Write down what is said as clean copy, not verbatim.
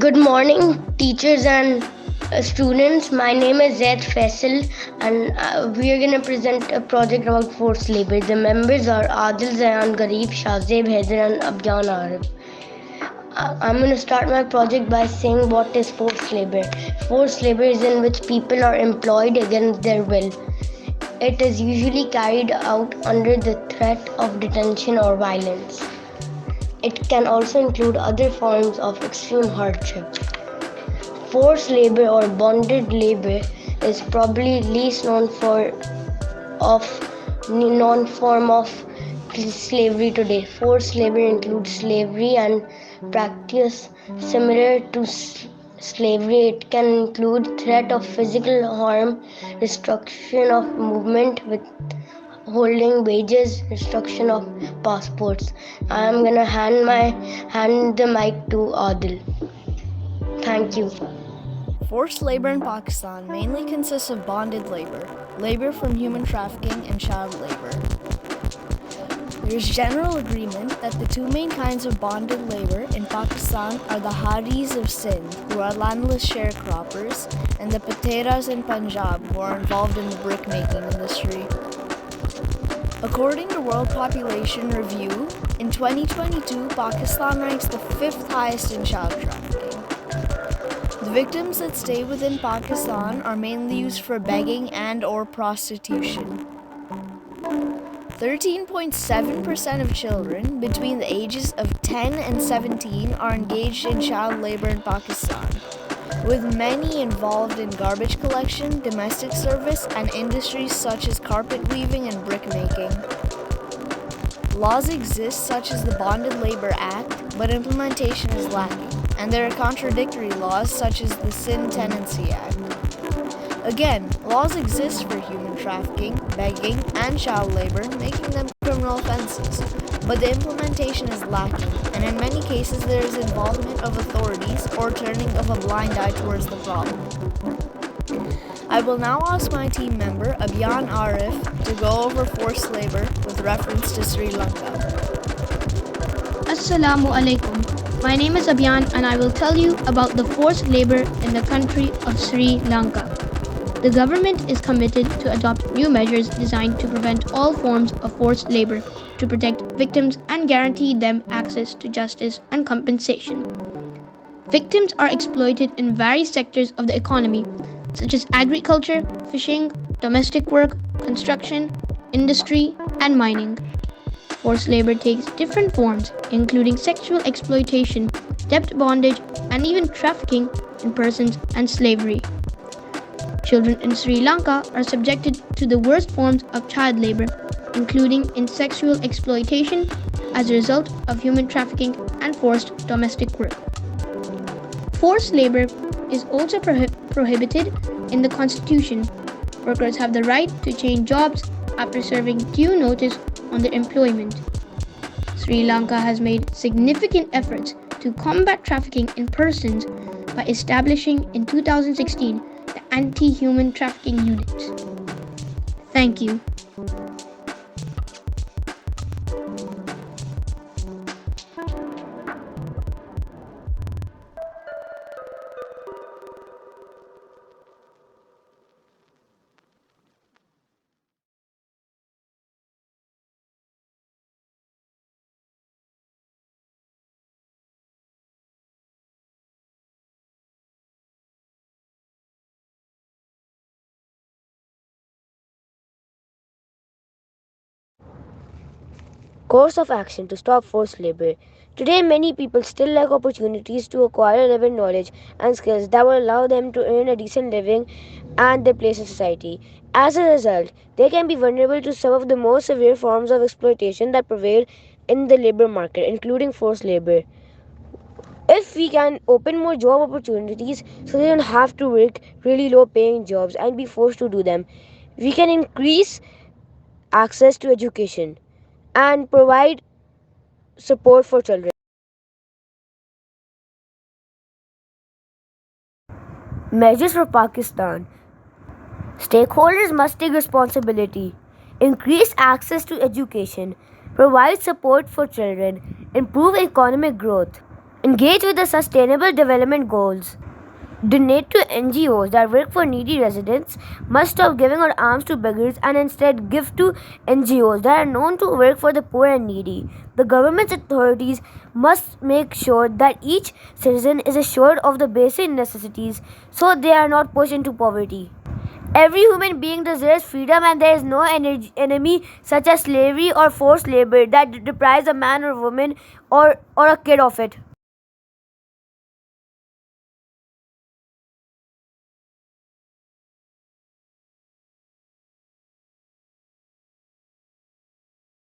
Good morning, teachers and students. My name is Zayd and we are going to present a project about forced labor. The members are Adil, Shahzeb, and Abyaan. I'm going to start my project by saying what is forced labor. Forced labor is in which people are employed against their will. It is usually carried out under the threat of detention or violence. It can also include other forms of extreme hardship. Forced labor or bonded labor is probably least known for of non-form of slavery today. Forced labor includes slavery and practice similar to slavery. It can include threat of physical harm, restriction of movement with holding wages, restriction of passports. I am gonna hand the mic to Adil. Thank you. Forced labor in Pakistan mainly consists of bonded labor, labor from human trafficking, and child labor. There is general agreement that the two main kinds of bonded labor in Pakistan are the Haris of Sindh, who are landless sharecroppers, and the Pateras in Punjab, who are involved in the brick-making industry. According to World Population Review, in 2022, Pakistan ranks the 5th highest in child trafficking. The victims that stay within Pakistan are mainly used for begging and or prostitution. 13.7% of children between the ages of 10 and 17 are engaged in child labor in Pakistan, with many involved in garbage collection, domestic service, and industries such as carpet weaving and brick making. Laws exist such as the Bonded Labor Act, but implementation is lacking, and there are contradictory laws such as the Sin Tenancy Act. Again, laws exist for human trafficking, begging, and child labor, making them criminal offenses, but the implementation is lacking, and in many cases there is involvement of authorities or turning of a blind eye towards the problem. I will now ask my team member, Abyaan to go over forced labor with reference to Sri Lanka. Assalamu alaikum. My name is Abyaan and I will tell you about the forced labor in the country of Sri Lanka. The government is committed to adopt new measures designed to prevent all forms of forced labor, to protect victims and guarantee them access to justice and compensation. Victims are exploited in various sectors of the economy, such as agriculture, fishing, domestic work, construction, industry, and mining. Forced labor takes different forms, including sexual exploitation, debt bondage, and even trafficking in persons and slavery. Children in Sri Lanka are subjected to the worst forms of child labor, including in sexual exploitation as a result of human trafficking and forced domestic work. Forced labor is also prohibited in the Constitution. Workers have the right to change jobs after serving due notice on their employment. Sri Lanka has made significant efforts to combat trafficking in persons by establishing in 2016 the Anti-Human Trafficking Unit. Thank you. Course of action to stop forced labor. Today, many people still lack opportunities to acquire relevant knowledge and skills that will allow them to earn a decent living and their place in society. As a result, they can be vulnerable to some of the most severe forms of exploitation that prevail in the labor market, including forced labor. If we can open more job opportunities so they don't have to work really low paying jobs and be forced to do them, we can increase access to education and provide support for children. Measures for Pakistan. Stakeholders must take responsibility, increase access to education, provide support for children, improve economic growth, Engage with the Sustainable Development Goals. Donate to NGOs that work for needy residents. Must stop giving our arms to beggars and instead give to NGOs that are known to work for the poor and needy. The government's authorities must make sure that each citizen is assured of the basic necessities so they are not pushed into poverty. Every human being deserves freedom, and there is no enemy such as slavery or forced labor that deprives a man or woman or a kid of it.